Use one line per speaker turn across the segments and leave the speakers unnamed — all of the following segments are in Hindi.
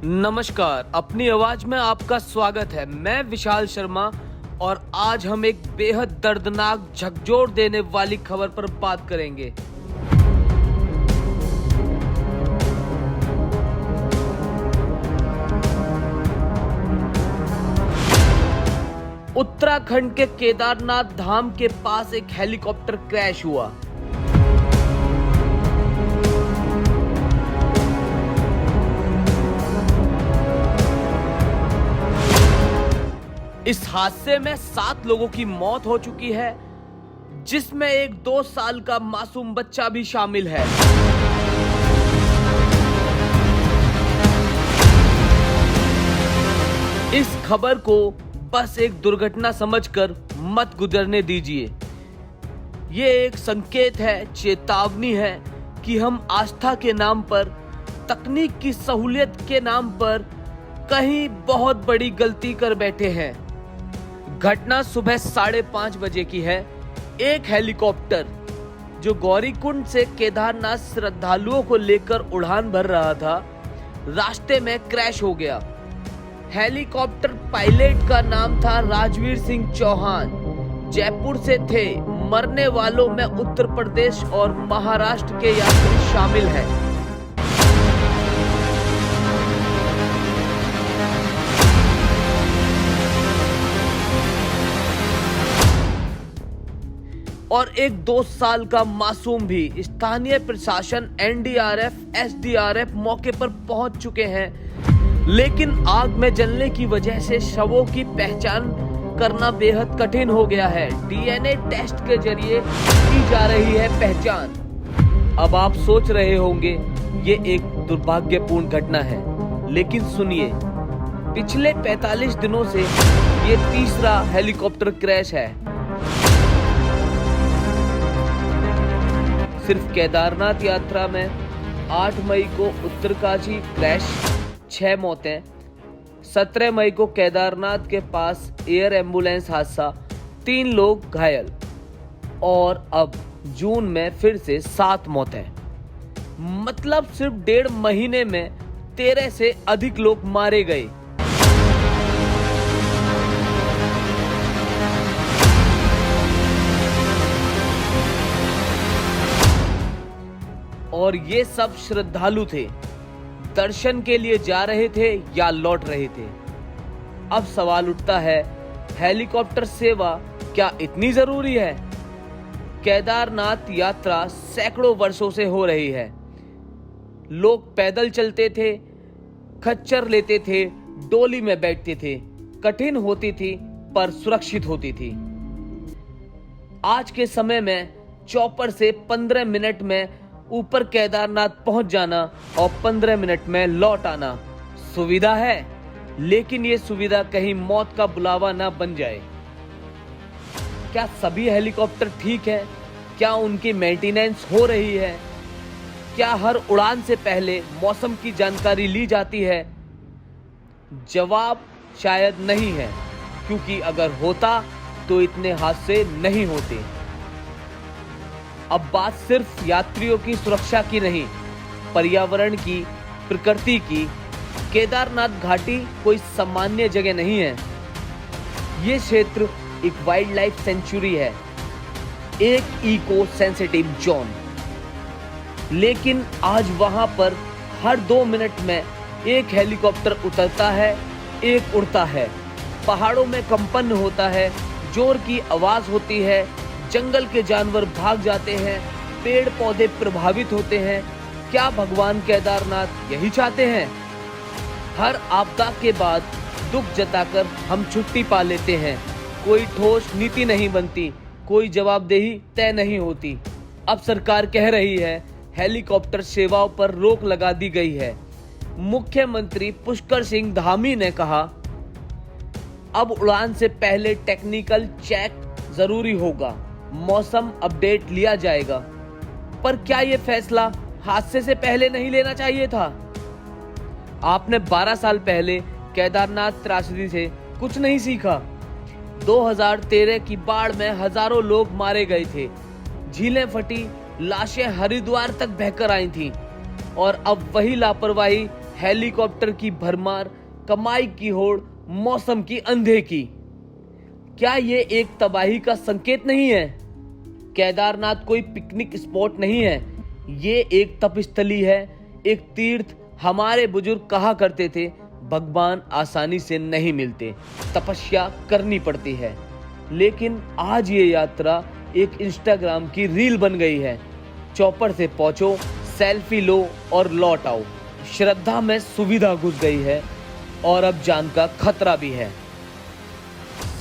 नमस्कार, अपनी आवाज में आपका स्वागत है। मैं विशाल शर्मा और आज हम एक बेहद दर्दनाक झकझोर देने वाली खबर पर बात करेंगे। उत्तराखंड के केदारनाथ धाम के पास एक हेलीकॉप्टर क्रैश हुआ। इस हादसे में 7 लोगों की मौत हो चुकी है, जिसमें एक 2 साल का मासूम बच्चा भी शामिल है। इस खबर को बस एक दुर्घटना समझकर मत गुजरने दीजिए। ये एक संकेत है, चेतावनी है कि हम आस्था के नाम पर, तकनीक की सहूलियत के नाम पर कहीं बहुत बड़ी गलती कर बैठे हैं। घटना सुबह 5:30 बजे की है। एक हेलीकॉप्टर जो गौरीकुंड से केदारनाथ श्रद्धालुओं को लेकर उड़ान भर रहा था, रास्ते में क्रैश हो गया। हेलीकॉप्टर पायलट का नाम था राजवीर सिंह चौहान। जयपुर से थे। मरने वालों में उत्तर प्रदेश और महाराष्ट्र के यात्री शामिल हैं। और एक 2 साल का मासूम भी। स्थानीय प्रशासन, एनडीआरएफ, एसडीआरएफ मौके पर पहुंच चुके हैं, लेकिन आग में जलने की वजह से शवों की पहचान करना बेहद कठिन हो गया है। डीएनए टेस्ट के जरिए की जा रही है पहचान। अब आप सोच रहे होंगे ये एक दुर्भाग्यपूर्ण घटना है, लेकिन सुनिए, पिछले 45 दिनों से ये तीसरा हेलीकॉप्टर क्रैश है। सिर्फ केदारनाथ यात्रा में 8 मई को उत्तरकाशी क्रैश, 6 मौतें। 17 मई को केदारनाथ के पास एयर एम्बुलेंस हादसा, 3 लोग घायल। और अब जून में फिर से 7 मौतें। मतलब सिर्फ 1.5 महीने में 13 से अधिक लोग मारे गए। और ये सब श्रद्धालु थे, दर्शन के लिए जा रहे थे या लौट रहे थे। अब सवाल उठता है, हेलीकॉप्टर सेवा क्या इतनी जरूरी है? केदारनाथ यात्रा सैकड़ों वर्षों से हो रही है। लोग पैदल चलते थे, खच्चर लेते थे, डोली में बैठते थे। कठिन होती थी पर सुरक्षित होती थी। आज के समय में चॉपर से 15 मिनट में ऊपर केदारनाथ पहुंच जाना और 15 मिनट में लौट आना सुविधा है, लेकिन ये सुविधा कहीं मौत का बुलावा ना बन जाए। क्या सभी हेलीकॉप्टर ठीक है? क्या उनकी मेंटेनेंस हो रही है? क्या हर उड़ान से पहले मौसम की जानकारी ली जाती है? जवाब शायद नहीं है, क्योंकि अगर होता तो इतने हादसे नहीं होते। अब बात सिर्फ यात्रियों की सुरक्षा की नहीं, पर्यावरण की, प्रकृति की। केदारनाथ घाटी कोई सामान्य जगह नहीं है। ये क्षेत्र एक वाइल्ड लाइफ सेंचुरी है, एक इको सेंसिटिव जोन। लेकिन आज वहां पर हर 2 मिनट में एक हेलीकॉप्टर उतरता है, एक उड़ता है। पहाड़ों में कंपन होता है, जोर की आवाज होती है, जंगल के जानवर भाग जाते हैं, पेड़ पौधे प्रभावित होते हैं। क्या भगवान केदारनाथ यही चाहते हैं? हर आपदा के बाद दुख जताकर हम छुट्टी पा लेते हैं। कोई ठोस नीति नहीं बनती, कोई जवाबदेही तय नहीं होती। अब सरकार कह रही है हेलीकॉप्टर सेवाओं पर रोक लगा दी गई है। मुख्यमंत्री पुष्कर सिंह धामी ने कहा, अब उड़ान से पहले टेक्निकल चेक जरूरी होगा, मौसम अपडेट लिया जाएगा। पर क्या यह फैसला हादसे से पहले नहीं लेना चाहिए था? आपने 12 साल पहले केदारनाथ त्रासदी से कुछ नहीं सीखा। 2013 की बाढ़ में हजारों लोग मारे गए थे, झीलें फटी, लाशें हरिद्वार तक बहकर आई थीं। और अब वही लापरवाही हेलीकॉप्टर की भरमार, कमाई की होड़, मौसम की अनदेखी। क्या ये एक तबाही का संकेत नहीं है? केदारनाथ कोई पिकनिक स्पॉट नहीं है, ये एक तपस्थली है, एक तीर्थ। हमारे बुजुर्ग कहा करते थे, भगवान आसानी से नहीं मिलते, तपस्या करनी पड़ती है। लेकिन आज ये यात्रा एक इंस्टाग्राम की रील बन गई है। चौपर से पहुंचो, सेल्फी लो और लौट आओ। श्रद्धा में सुविधा घुस गई है और अब जान का खतरा भी है।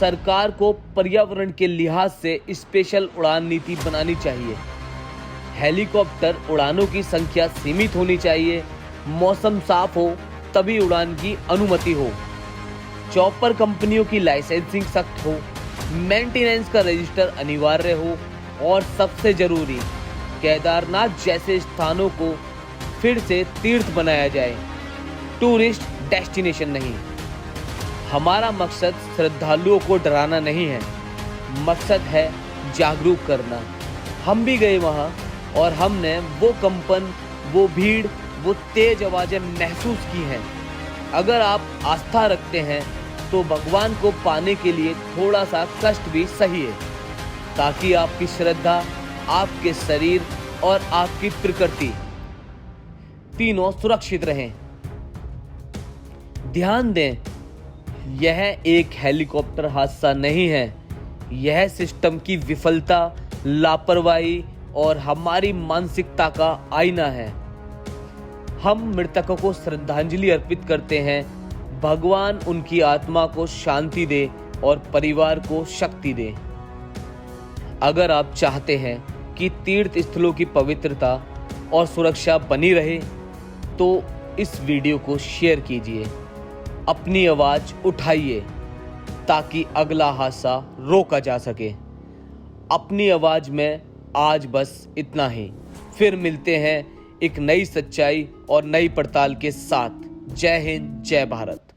सरकार को पर्यावरण के लिहाज से स्पेशल उड़ान नीति बनानी चाहिए। हेलीकॉप्टर उड़ानों की संख्या सीमित होनी चाहिए। मौसम साफ हो तभी उड़ान की अनुमति हो। चॉपर कंपनियों की लाइसेंसिंग सख्त हो। मेंटेनेंस का रजिस्टर अनिवार्य हो। और सबसे जरूरी, केदारनाथ जैसे स्थानों को फिर से तीर्थ बनाया जाए, टूरिस्ट डेस्टिनेशन नहीं। हमारा मकसद श्रद्धालुओं को डराना नहीं है, मकसद है जागरूक करना। हम भी गए वहाँ और हमने वो कंपन, वो भीड़, वो तेज आवाजें महसूस की हैं। अगर आप आस्था रखते हैं तो भगवान को पाने के लिए थोड़ा सा कष्ट भी सही है, ताकि आपकी श्रद्धा, आपके शरीर और आपकी प्रकृति तीनों सुरक्षित रहें। ध्यान दें, यह एक हेलीकॉप्टर हादसा नहीं है, यह सिस्टम की विफलता, लापरवाही और हमारी मानसिकता का आईना है। हम मृतकों को श्रद्धांजलि अर्पित करते हैं। भगवान उनकी आत्मा को शांति दे और परिवार को शक्ति दे। अगर आप चाहते हैं कि तीर्थ स्थलों की पवित्रता और सुरक्षा बनी रहे तो इस वीडियो को शेयर कीजिए, अपनी आवाज उठाइए ताकि अगला हादसा रोका जा सके। अपनी आवाज में आज बस इतना ही। फिर मिलते हैं एक नई सच्चाई और नई पड़ताल के साथ। जय हिंद, जय भारत।